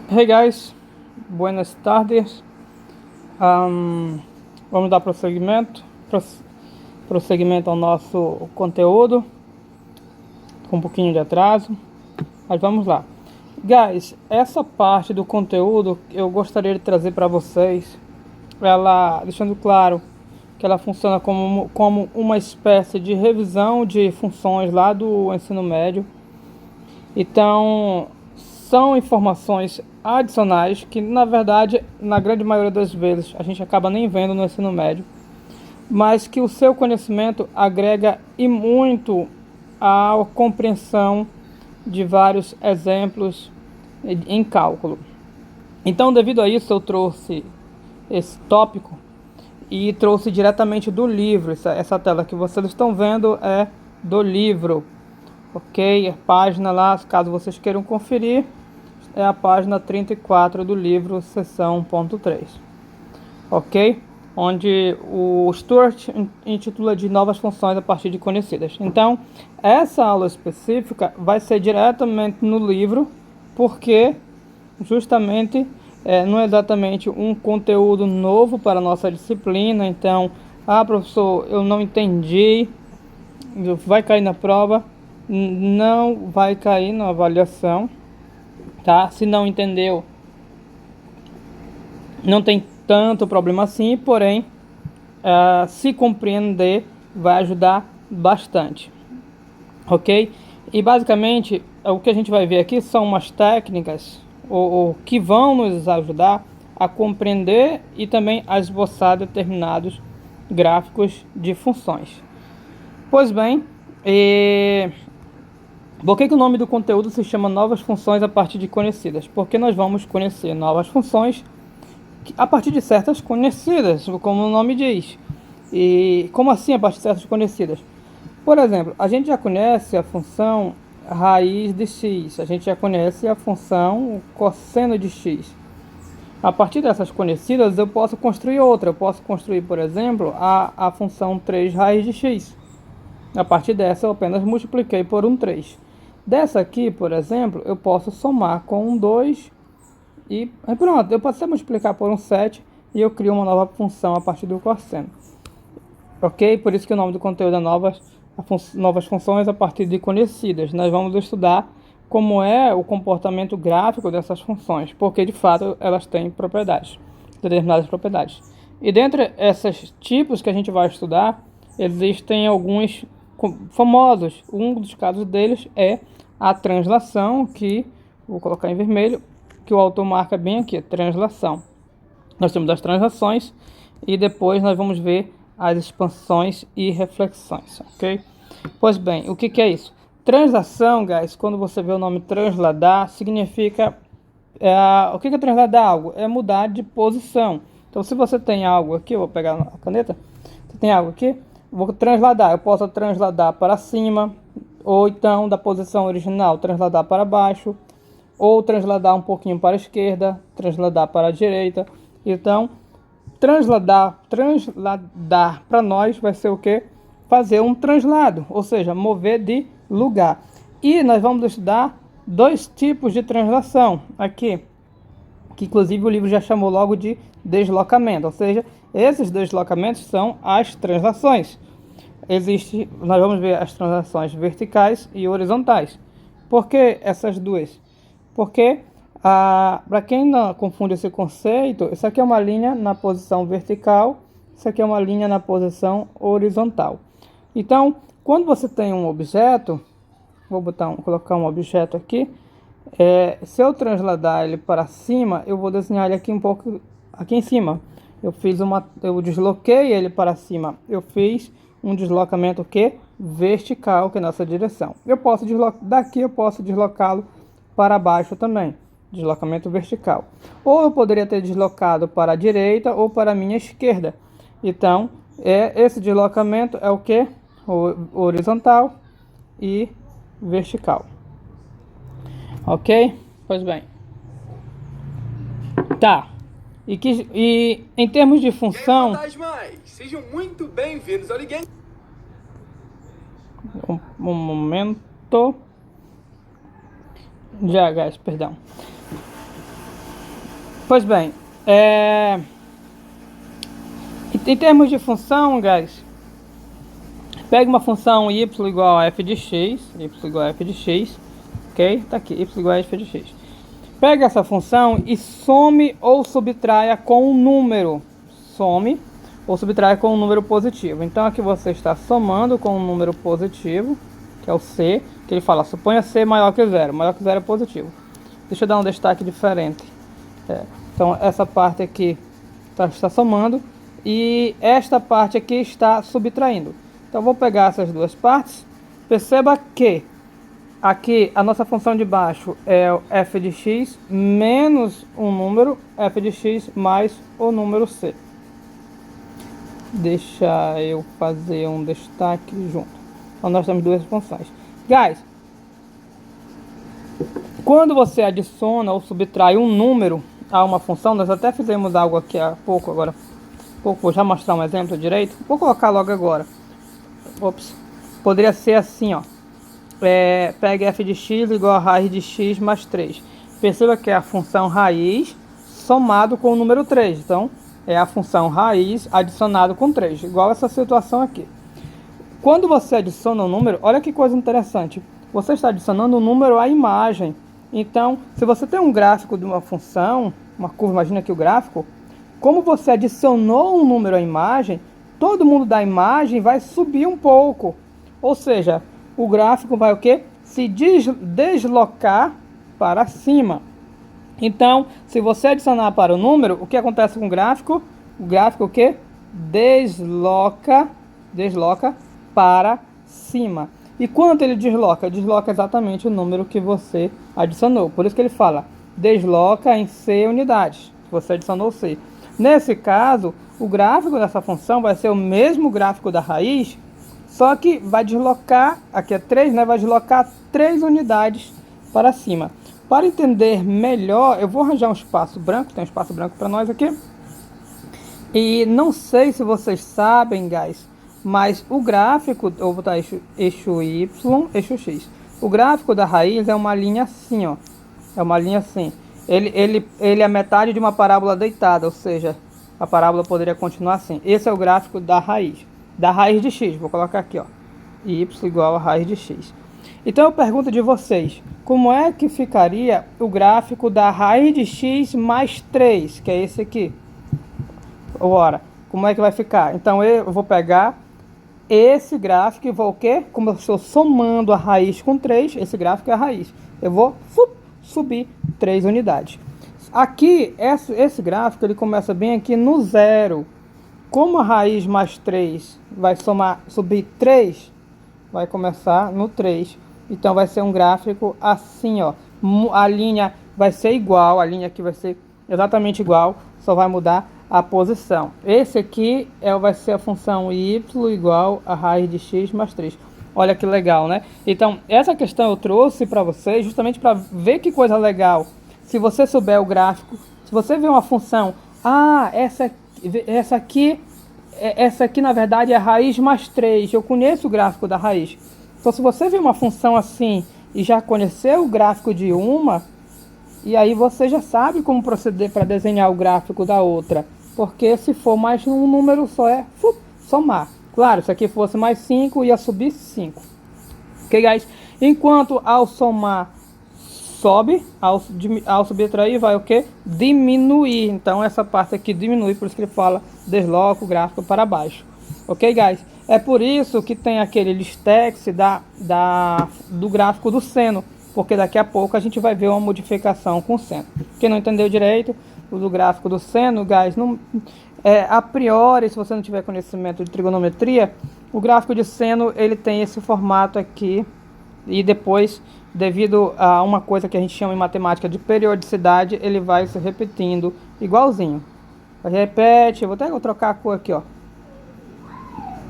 Hey guys, buenas tardes. Vamos dar prosseguimento ao nosso conteúdo com um pouquinho de atraso, mas vamos lá. Guys, essa parte do conteúdo eu gostaria de trazer para vocês, ela deixando claro que ela funciona como uma espécie de revisão de funções lá do ensino médio. Então, são informações adicionais que, na verdade, na grande maioria das vezes, a gente acaba nem vendo no ensino médio, mas que o seu conhecimento agrega e muito à compreensão de vários exemplos em cálculo. Então, devido a isso, eu trouxe esse tópico e trouxe diretamente do livro. Essa tela que vocês estão vendo é do livro. Ok, a página lá, caso vocês queiram conferir, é a página 34 do livro, seção 1.3. Ok? Onde o Stuart intitula de novas funções a partir de conhecidas. Então, essa aula específica vai ser diretamente no livro, porque justamente não é exatamente um conteúdo novo para a nossa disciplina. Então, professor, eu não entendi, vai cair na prova. Não vai cair na avaliação, tá? Se não entendeu, não tem tanto problema assim, porém, se compreender vai ajudar bastante, ok? E basicamente, o que a gente vai ver aqui são umas técnicas que vão nos ajudar a compreender e também a esboçar determinados gráficos de funções. Pois bem, por que o nome do conteúdo se chama Novas Funções a partir de conhecidas? Porque nós vamos conhecer novas funções a partir de certas conhecidas, como o nome diz. E como assim a partir de certas conhecidas? Por exemplo, a gente já conhece a função raiz de x, a gente já conhece a função cosseno de x. A partir dessas conhecidas eu posso construir outra, eu posso construir, por exemplo, a função 3 raiz de x. A partir dessa eu apenas multipliquei por um 3. Dessa aqui, por exemplo, eu posso somar com um 2 e pronto, eu posso multiplicar por um 7 e eu crio uma nova função a partir do cosseno. Ok? Por isso que o nome do conteúdo é novas funções a partir de conhecidas. Nós vamos estudar como é o comportamento gráfico dessas funções, porque de fato elas têm propriedades, determinadas propriedades. E dentre esses tipos que a gente vai estudar, existem alguns famosos. Um dos casos deles é a translação, que vou colocar em vermelho, que o autor marca bem aqui, translação. Nós temos as translações e depois nós vamos ver as expansões e reflexões, ok? Pois bem, o que é isso? Translação, guys, quando você vê o nome transladar, significa... o que é transladar algo? É mudar de posição. Então, se você tem algo aqui, eu vou pegar a caneta, você tem algo aqui, vou transladar, eu posso transladar para cima, ou então da posição original transladar para baixo, ou transladar um pouquinho para a esquerda, transladar para a direita. Então, transladar para nós vai ser o que? Fazer um translado, ou seja, mover de lugar. E nós vamos estudar dois tipos de translação aqui, que inclusive o livro já chamou logo de deslocamento, ou seja, esses deslocamentos são as translações. Nós vamos ver as translações verticais e horizontais. Por que essas duas? Porque, para quem não confunde esse conceito, isso aqui é uma linha na posição vertical, isso aqui é uma linha na posição horizontal. Então, quando você tem um objeto, vou colocar um objeto aqui, se eu transladar ele para cima, eu vou desenhar ele aqui um pouco aqui em cima. Eu desloquei ele para cima. Eu fiz um deslocamento vertical, que é nessa direção. Daqui eu posso deslocá-lo para baixo também, deslocamento vertical. Ou eu poderia ter deslocado para a direita ou para a minha esquerda. Então, esse deslocamento é o que? Horizontal e vertical. Ok? Pois bem. Tá. E em termos de função... Fantasmas, sejam muito bem-vindos ao Liguei. Um momento. Já, guys, perdão. Pois bem, em termos de função, guys, pega uma função y igual a f de x, y igual a f de x, ok? Tá aqui, y igual a f de x. Pega essa função e some ou subtraia com um número. Some ou subtraia com um número positivo. Então aqui você está somando com um número positivo, que é o c, que ele fala, suponha c maior que zero. Maior que zero é positivo. Deixa eu dar um destaque diferente. Então essa parte aqui está somando e esta parte aqui está subtraindo. Então vou pegar essas duas partes. Perceba que aqui a nossa função de baixo é o f de x menos um número, f de x mais o número c. Deixa eu fazer um destaque junto. Então nós temos duas funções. Guys, quando você adiciona ou subtrai um número a uma função, nós até fizemos algo aqui há pouco, agora vou já mostrar um exemplo direito. Vou colocar logo agora. Ops. Poderia ser assim, ó. Pega f de x igual a raiz de x mais 3. Perceba que é a função raiz somado com o número 3. Então, é a função raiz adicionado com 3. Igual essa situação aqui. Quando você adiciona um número, olha que coisa interessante. Você está adicionando um número à imagem. Então, se você tem um gráfico de uma função, uma curva, imagina aqui o gráfico. Como você adicionou um número à imagem, todo mundo da imagem vai subir um pouco. Ou seja, o gráfico vai o quê? Se deslocar para cima. Então, se você adicionar para o número, o que acontece com o gráfico? O gráfico o quê? Desloca para cima. E quanto ele desloca? Desloca exatamente o número que você adicionou. Por isso que ele fala, desloca em c unidades. Você adicionou c. Nesse caso, o gráfico dessa função vai ser o mesmo gráfico da raiz, só que vai deslocar, aqui é 3, né? Vai deslocar 3 unidades para cima. Para entender melhor, eu vou arranjar um espaço branco, tem um espaço branco para nós aqui. E não sei se vocês sabem, guys, mas o gráfico, eu vou botar eixo y, eixo x. O gráfico da raiz é uma linha assim, ó. É uma linha assim. Ele é metade de uma parábola deitada, ou seja, a parábola poderia continuar assim. Esse é o gráfico da raiz de x. Vou colocar aqui, ó, y igual a raiz de x. Então eu pergunto de vocês, como é que ficaria o gráfico da raiz de x mais 3, que é esse aqui? Ora, como é que vai ficar? Então eu vou pegar esse gráfico e vou o quê? Como eu estou somando a raiz com 3, esse gráfico é a raiz. Eu vou subir 3 unidades. Aqui, esse gráfico, ele começa bem aqui no 0. Como a raiz mais 3 vai subir 3, vai começar no 3. Então, vai ser um gráfico assim, ó. A linha vai ser igual, a linha aqui vai ser exatamente igual, só vai mudar a posição. Esse aqui vai ser a função y igual a raiz de x mais 3. Olha que legal, né? Então, essa questão eu trouxe para vocês justamente para ver que coisa legal. Se você souber o gráfico, se você vê uma função, essa aqui na verdade é a raiz mais 3. Eu conheço o gráfico da raiz. Então, se você vê uma função assim e já conheceu o gráfico de uma, e aí você já sabe como proceder para desenhar o gráfico da outra. Porque se for mais um número só é somar. Claro, se aqui fosse mais 5, ia subir 5. Ok, guys? Enquanto ao somar sobe, ao subtrair vai o que? Diminuir. Então essa parte aqui diminui, por isso que ele fala desloca o gráfico para baixo. Ok, guys? É por isso que tem aquele listex do gráfico do seno, porque daqui a pouco a gente vai ver uma modificação com o seno. Quem não entendeu direito o do gráfico do seno, guys, a priori, se você não tiver conhecimento de trigonometria, o gráfico de seno ele tem esse formato aqui, e depois, devido a uma coisa que a gente chama em matemática de periodicidade, ele vai se repetindo igualzinho. Repete, vou trocar a cor aqui, ó.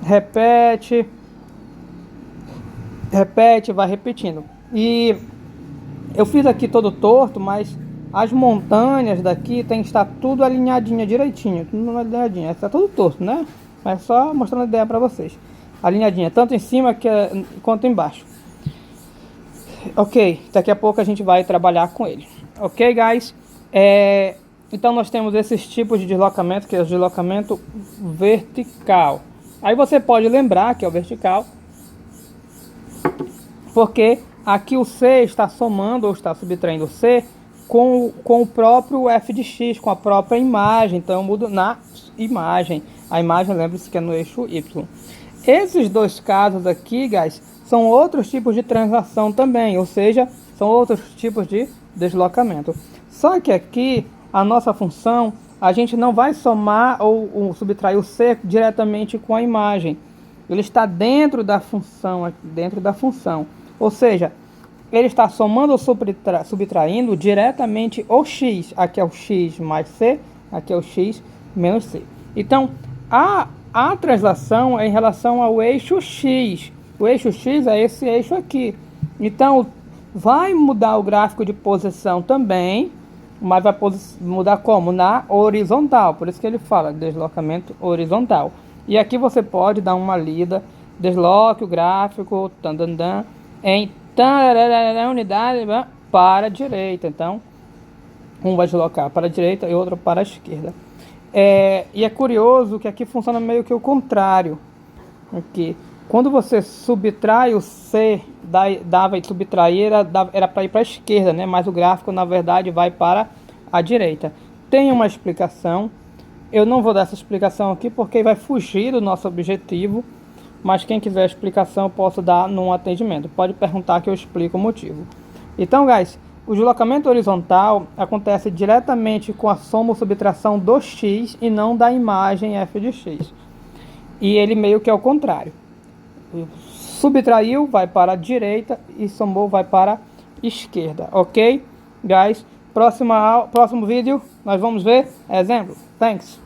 Repete, vai repetindo. E eu fiz aqui todo torto, mas as montanhas daqui tem que estar tudo alinhadinha direitinho, tudo alinhadinha. Está tudo torto, né? Mas só mostrando a ideia para vocês. Alinhadinha, tanto em cima quanto embaixo. Ok, daqui a pouco a gente vai trabalhar com ele. Ok, guys? Então nós temos esses tipos de deslocamento, que é o deslocamento vertical. Aí você pode lembrar que é o vertical, porque aqui o C está somando ou está subtraindo o C com o próprio f de x, com a própria imagem. Então eu mudo na imagem. A imagem, lembre-se que é no eixo Y. Esses dois casos aqui, guys, são outros tipos de translação também, ou seja, são outros tipos de deslocamento. Só que aqui, a nossa função, a gente não vai somar ou subtrair o C diretamente com a imagem. Ele está dentro da função, Ou seja, ele está somando ou subtraindo diretamente o x. Aqui é o x mais c, aqui é o x menos c. Então, a translação é em relação ao eixo x. O eixo x é esse eixo aqui. Então, vai mudar o gráfico de posição também, mas vai mudar como? Na horizontal. Por isso que ele fala deslocamento horizontal. E aqui você pode dar uma lida. Desloque o gráfico em unidade para a direita. Então, um vai deslocar para a direita e outro para a esquerda. E é curioso que aqui funciona meio que o contrário. Aqui, quando você subtrai o C, dava e subtrair, era para ir para a esquerda, né? Mas o gráfico, na verdade, vai para a direita. Tem uma explicação. Eu não vou dar essa explicação aqui porque vai fugir do nosso objetivo. Mas quem quiser a explicação eu posso dar num atendimento. Pode perguntar que eu explico o motivo. Então, guys, o deslocamento horizontal acontece diretamente com a soma ou subtração do x e não da imagem f de x. E ele meio que é o contrário. Subtraiu, vai para a direita, e somou, vai para a esquerda. Ok? Guys, próximo vídeo nós vamos ver exemplo. Thanks.